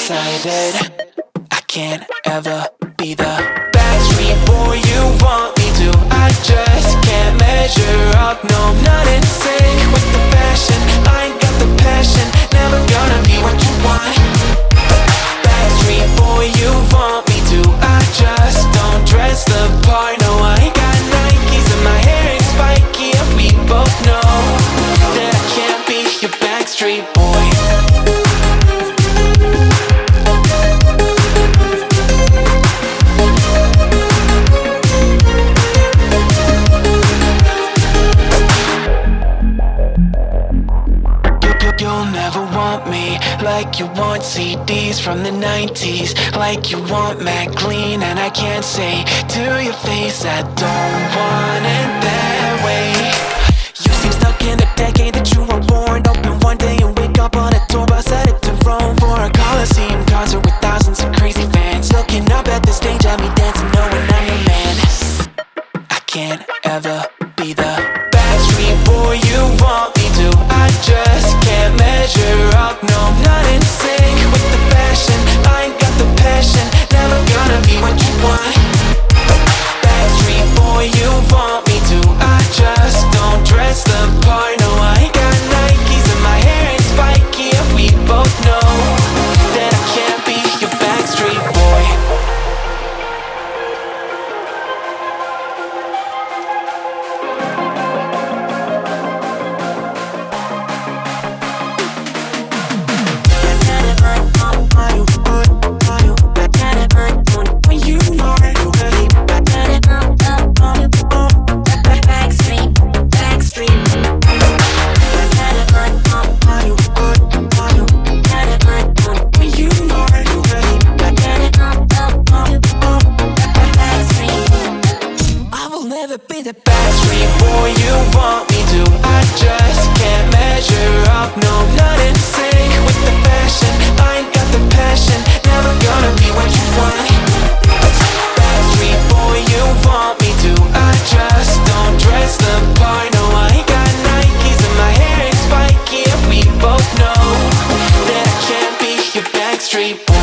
decided I can't ever be the backstreet boy you want me to. I just can't measure up, no, I'm not in sync with the fashion. I ain't got the passion, never gonna be what you want. Backstreet boy you want me to. I just don't dress the part, no, I ain't got Nikes and my hair ain't spiky, and we both know that I can't be your backstreet boy. You'll never want me like you want CDs from the 90s, like you want Mac Clean, and I can't say to your face I don't want it that way. You seem stuck in the decade that you were born. Open one day and wake up on a tour bus headed to Rome for a Coliseum concert with thousands of crazy fans, looking up at the stage at me dancing, knowing I'm your man. I can't ever be the backstreet boy you want me to. I just can't measure up, no, I'm not in sync with the fashion. I ain't got the passion, never gonna be what you want. Backstreet boy you want me to. I just don't dress the part, no, I ain't got Nikes and my hair ain't spiky, and we both know that I can't be your backstreet boy. Be the backstreet boy you want me to. I just can't measure up, no, I'm not in sync with the fashion. I ain't got the passion, never gonna be what you want. Backstreet boy you want me to. I just don't dress the part, no, I ain't got Nikes and my hair ain't spiky, and we both know that I can't be your backstreet boy.